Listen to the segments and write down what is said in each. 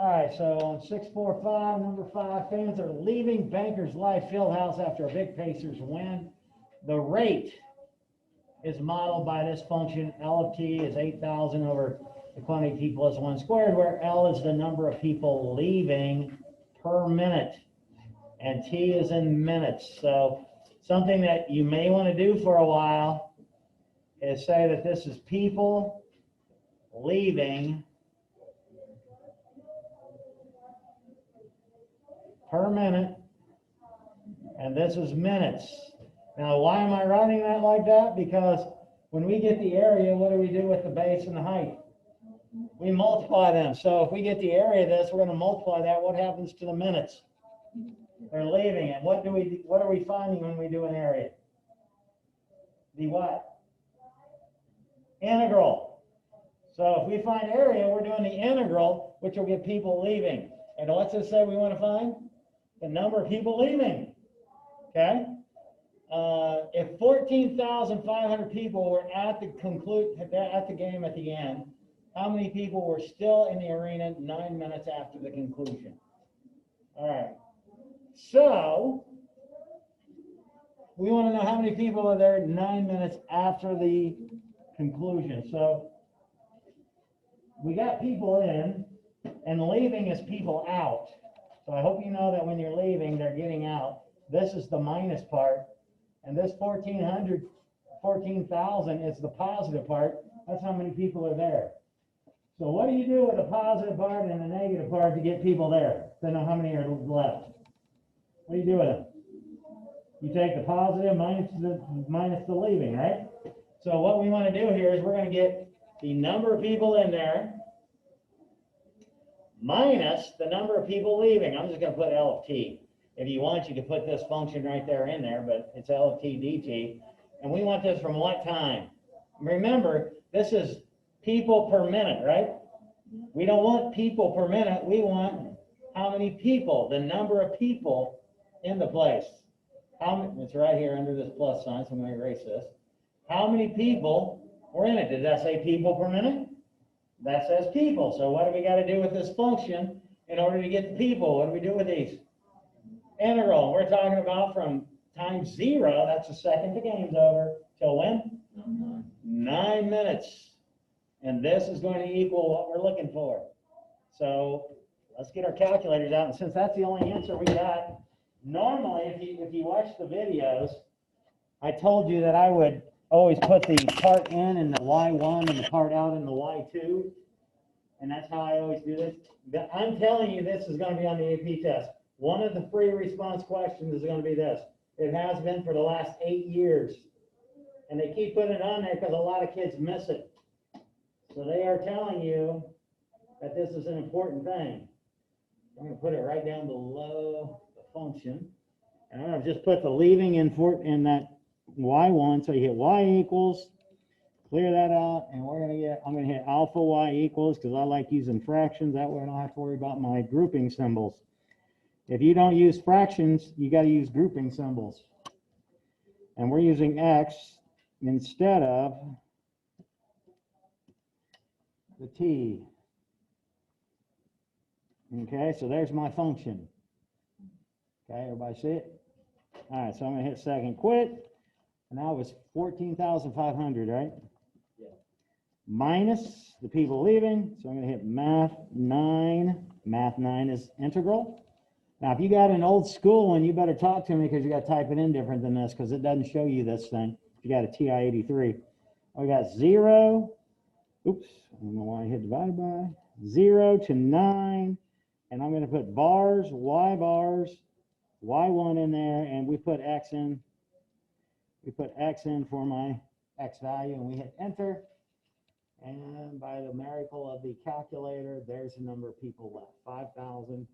All right, so on 645, number 5, fans are leaving Bankers Life Fieldhouse after a big Pacers win. The rate is modeled by this function. L of t is 8,000 over the quantity t plus 1 squared, where L is the number of people leaving per minute, and t is in minutes. So something that you may want to do for a while is say that this is people leaving per minute, and this is minutes. Now, why am I writing that like that? Because when we get the area, what do we do with the base and the height? We multiply them. So if we get the area of this, we're going to multiply that. What happens to the minutes? They're leaving it. What are we finding when we do an area? The what? Integral. So if we find area, we're doing the integral, which will get people leaving. And what's it say we want to find? The number of people leaving. Okay? If 14,500 people were at the game at the end, how many people were still in the arena 9 minutes after the conclusion? All right. So we want to know how many people are there 9 minutes after the conclusion. So we got people in, and leaving is people out. So I hope you know that when you're leaving, they're getting out. This is the minus part, and this 14,000 is the positive part. That's how many people are there. So what do you do with the positive part and the negative part to get people there? To know how many are left. What do you do with them? You take the positive minus the leaving, right? So what we want to do here is we're going to get the number of people in there minus the number of people leaving. I'm just going to put L of t. If you want, you can put this function right there in there, but it's L of t dt. And we want this from what time? Remember, this is people per minute, right? We don't want people per minute. We want how many people, the number of people in the place. It's right here under this plus sign, so I'm going to erase this. How many people were in it? Did that say people per minute? That says people. So what do we got to do with this function in order to get the people? What do we do with these? Integral. We're talking about from time 0, that's the second the game's over, till when? 9 minutes. And this is going to equal what we're looking for. So let's get our calculators out. And since that's the only answer we got, normally if you watch the videos, I told you that I would always put the part in the Y1 and the part out in the Y2. And that's how I always do this. I'm telling you this is going to be on the AP test. One of the free response questions is going to be this. It has been for the last 8 years. And they keep putting it on there because a lot of kids miss it. So they are telling you that this is an important thing. I'm going to put it right down below the function. And I'm going to just put the leaving in that Y1. So you hit Y equals, clear that out, and I'm going to hit alpha Y equals because I like using fractions. That way I don't have to worry about my grouping symbols. If you don't use fractions, you got to use grouping symbols. And we're using X instead of the T. Okay, so there's my function. Okay, everybody see it? All right, so I'm going to hit second quit. And now it was 14,500, right? Yeah. Minus the people leaving. So I'm going to hit math 9. Math 9 is integral. Now, if you got an old school one, you better talk to me because you got to type it in different than this because it doesn't show you this thing. If you got a TI-83. We got 0. Oops, I don't know why I hit divided by. 0 to 9. And I'm going to put bars, Y1 in there, and we put X in. We put X in for my X value, and we hit enter. And by the miracle of the calculator, there's the number of people left, 5,000.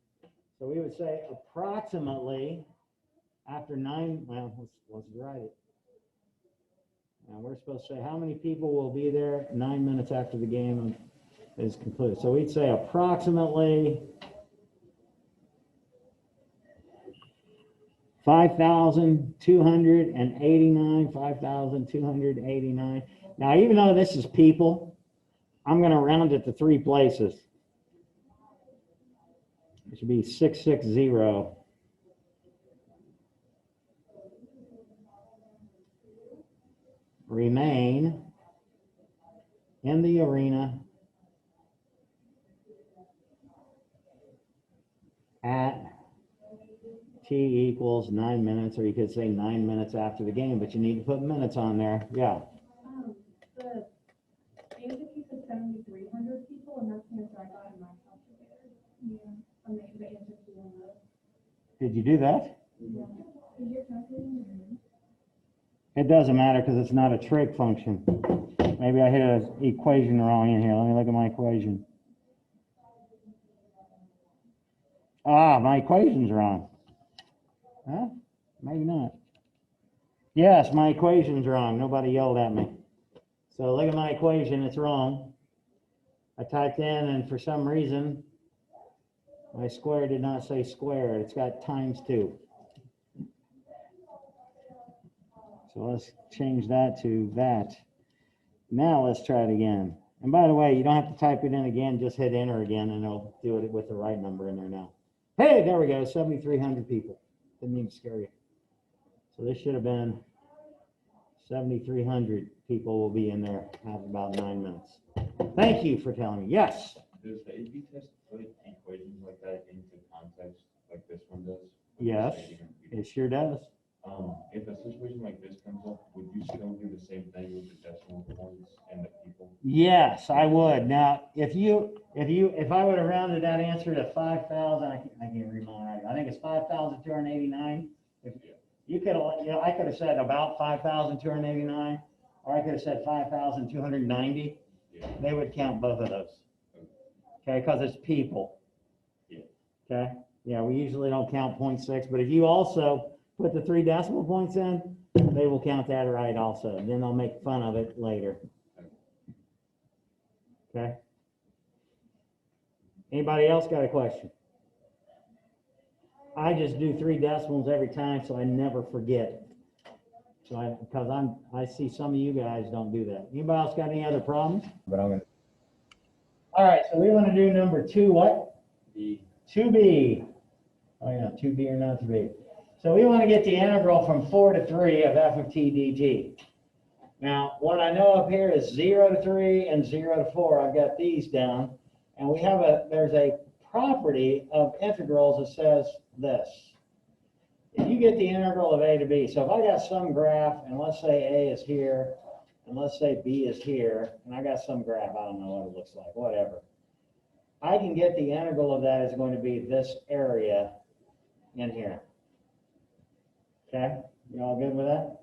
So we would say approximately after 9, well, let's write it. Now we're supposed to say how many people will be there 9 minutes after the game is concluded. So we'd say approximately 5,289, 5,289. Now, even though this is people, I'm going to round it to 3 places. it should be 660. Remain in the arena at T equals 9 minutes, or you could say 9 minutes after the game, but you need to put minutes on there. Yeah. The AMP said 7,300 people, and that's the answer I got in my calculator. Yeah. And the answer to one of those. Did you do that? Yeah. Is your calculator? It doesn't matter because it's not a trig function. Maybe I hit an equation wrong in here. Let me look at my equation. Ah, my equation's wrong. Huh? Maybe not. Yes, my equation's wrong. Nobody yelled at me. So look at my equation. It's wrong. I typed in, and for some reason, my square did not say squared. It's got times 2. So let's change that to that. Now let's try it again. And by the way, you don't have to type it in again. Just hit enter again, and it'll do it with the right number in there now. Hey, there we go. 7,300 people. Didn't even scare you. So this should have been 7,300 people will be in there after about 9 minutes. Thank you for telling me. Yes? Does the A/B test put equations like that into context like this one does? Yes, it sure does. If a situation like this comes up, would you still do the same thing with the decimal points and the people? Yes, I would. Now, if I would have rounded that answer to 5,000, I can't read my writing. I think it's 5,289. You could have, I could have said about 5,289, or I could have said 5,290. Yeah. They would count both of those. Okay, because it's people. Yeah. Okay. Yeah, we usually don't count 0.6, but if you also put the 3 decimal points in, they will count that right also. Then they'll make fun of it later. Okay. Anybody else got a question? I just do 3 decimals every time, so I never forget. So because I see some of you guys don't do that. Anybody else got any other problems? But I'm gonna. All right, so we want to do number 2, what? B. 2b. Oh yeah, 2b or not to be. So we want to get the integral from 4 to 3 of f of t dt. Now, what I know up here is 0 to 3 and 0 to 4. I've got these down. And we have there's a property of integrals that says this. If you get the integral of a to b, so if I got some graph, and let's say a is here, and let's say b is here, and I got some graph, I don't know what it looks like, whatever. I can get the integral of that is going to be this area in here. Okay, you all good with that?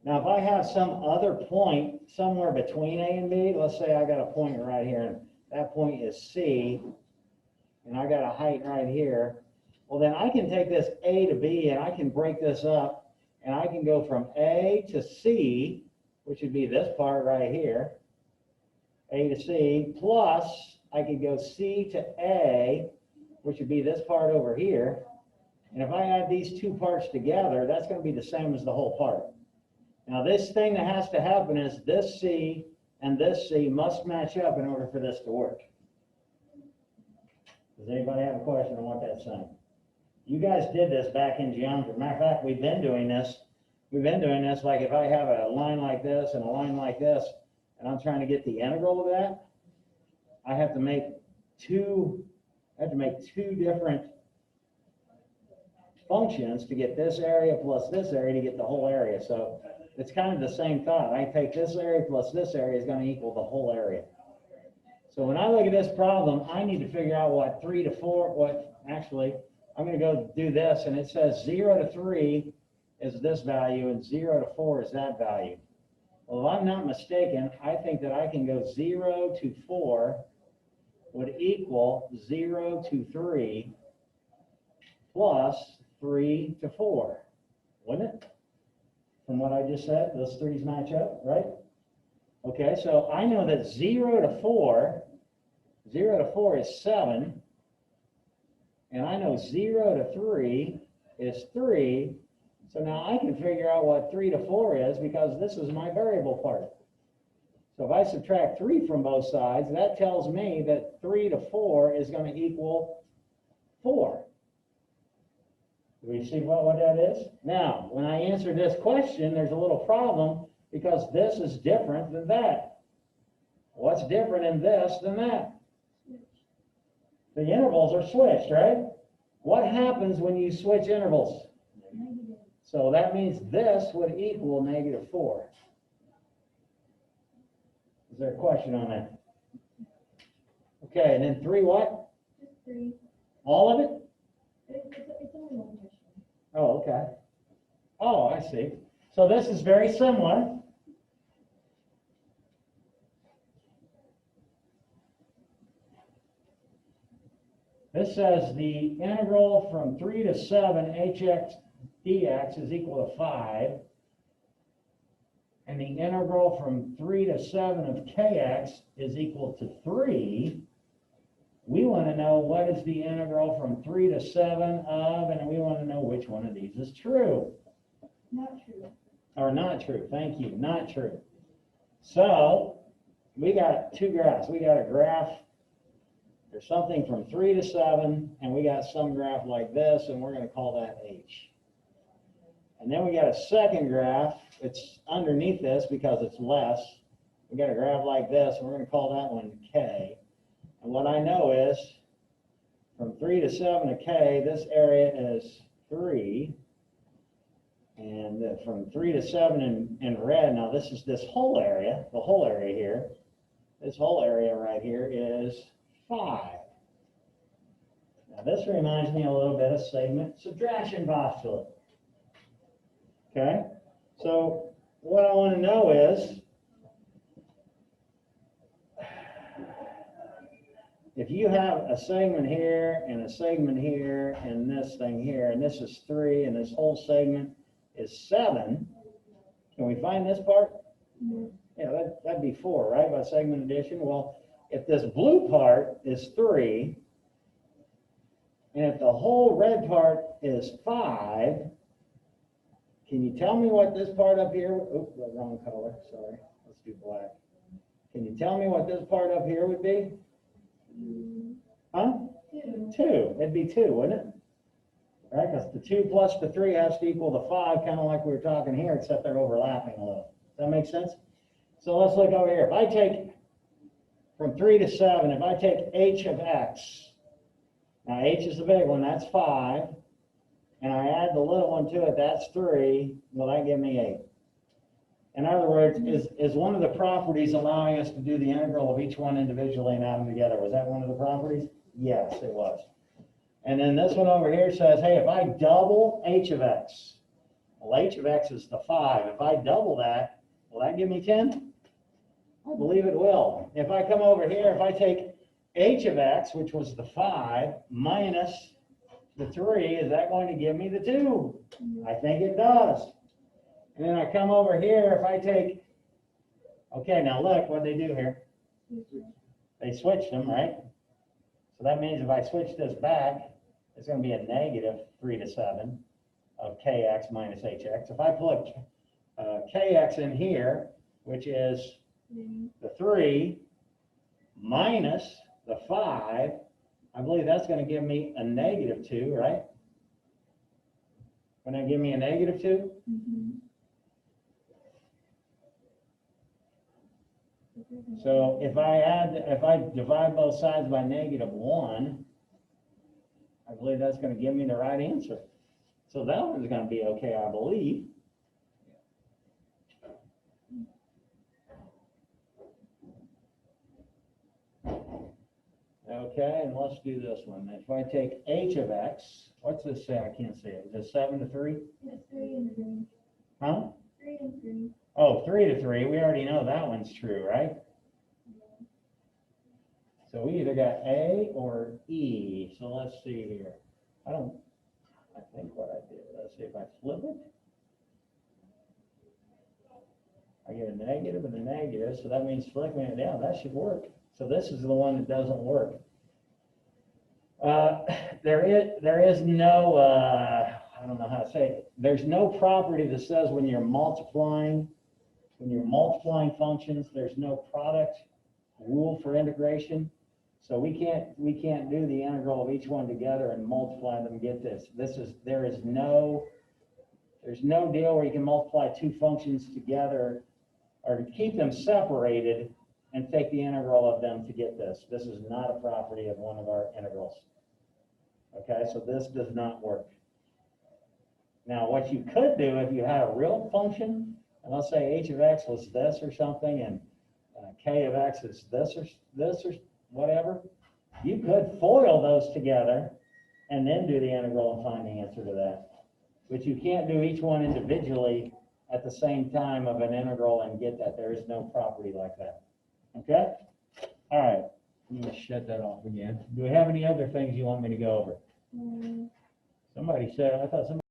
Now, if I have some other point somewhere between A and B, let's say I got a point right here, and that point is C, and I got a height right here, well, then I can take this A to B, and I can break this up, and I can go from A to C, which would be this part right here, A to C, plus I could go C to A, which would be this part over here. And if I add these 2 parts together, that's going to be the same as the whole part. Now, this thing that has to happen is this C and this C must match up in order for this to work. Does anybody have a question on what that's saying? You guys did this back in geometry. Matter of fact, we've been doing this. Like if I have a line like this and a line like this, and I'm trying to get the integral of that, I have to make two different functions to get this area plus this area to get the whole area. So it's kind of the same thought. I take this area plus this area is going to equal the whole area. So when I look at this problem, I need to figure out what 3 to 4, I'm going to go do this, and it says 0 to 3 is this value and 0 to 4 is that value. Well, if I'm not mistaken, I think that I can go 0 to 4 would equal 0 to 3 plus 3 to 4, wouldn't it? From what I just said, those 3's match up, right? Okay, so I know that 0 to 4 is 7, and I know 0 to 3 is 3, so now I can figure out what 3 to 4 is because this is my variable part. So if I subtract 3 from both sides, that tells me that 3 to 4 is going to equal 4. Do we see what that is? Now, when I answer this question, there's a little problem because this is different than that. What's different in this than that? The intervals are switched, right? What happens when you switch intervals? Negative. So that means this would equal -4. Is there a question on that? Okay, and then 3 what? Just 3. All of it? It's only one question. Oh, okay. Oh, I see. So this is very similar. This says the integral from 3 to 7 hx dx is equal to 5. And the integral from 3 to 7 of kx is equal to 3. We want to know what is the integral from 3 to 7 of, and we want to know which one of these is true. Not true. Or not true, thank you, not true. So, we got 2 graphs. We got a graph, there's something from 3 to 7, and we got some graph like this, and we're going to call that h. And then we got a second graph, it's underneath this because it's less. We got a graph like this, and we're going to call that one k. And what I know is, from 3 to 7 of k, this area is 3. And from 3 to 7 in red, now this is this whole area, the whole area here. This whole area right here is 5. Now this reminds me a little bit of segment subtraction postulate. Okay? So what I want to know is, if you have a segment here and a segment here and this thing here, and this is 3 and this whole segment is 7, can we find this part? No. Yeah, that'd be 4, right, by segment addition? Well, if this blue part is 3, and if the whole red part is 5, can you tell me what this part up here, oops, the wrong color, sorry, let's do black. Can you tell me what this part up here would be? Huh? 2. 2, it'd be 2, wouldn't it? Right, because the 2 plus the 3 has to equal the 5, kind of like we were talking here, except they're overlapping a little. Does that make sense? So let's look over here. If I take from 3 to 7, if I take h of x, now h is the big one, that's 5, and I add the little one to it, that's 3, will that give me 8? In other words, is one of the properties allowing us to do the integral of each one individually and add them together? Was that one of the properties? Yes, it was. And then this one over here says, hey, if I double h of x, well, h of x is the 5. If I double that, will that give me 10? I believe it will. If I come over here, if I take h of x, which was the 5, minus the 3, is that going to give me the 2? I think it does. And then I come over here, if I take, okay, now look what they do here. They switched them, right? So that means if I switch this back, it's going to be a negative 3 to 7 of kx minus hx. If I put kx in here, which is the 3 minus the 5, I believe that's going to give me a negative 2, right? Going to give me a negative 2? Mm-hmm. So if I divide both sides by -1, I believe that's going to give me the right answer. So that one's going to be okay, I believe. Okay, and let's do this one. If I take h of x, what's this say? I can't see it. Is it 7 to 3? It's 3 and 3. Huh? 3 and 3. Oh, 3 to 3. We already know that one's true, right? So we either got A or E. So let's see here. I think what I did, let's see if I flip it. I get a negative and a negative, so that means flipping it down. That should work. So this is the one that doesn't work. There is no, I don't know how to say it. There's no property that says when you're multiplying functions, there's no product rule for integration. So we can't do the integral of each one together and multiply them, get this. There's no deal where you can multiply two functions together or keep them separated and take the integral of them to get this. This is not a property of one of our integrals. Okay, so this does not work. Now, what you could do if you had a real function, and let's say h of x was this or something, and k of x is this or whatever, you could FOIL those together and then do the integral and find the answer to that. But you can't do each one individually at the same time of an integral and get that. There is no property like that. Okay? All right. Let me shut that off again. Do we have any other things you want me to go over? Somebody said, I thought somebody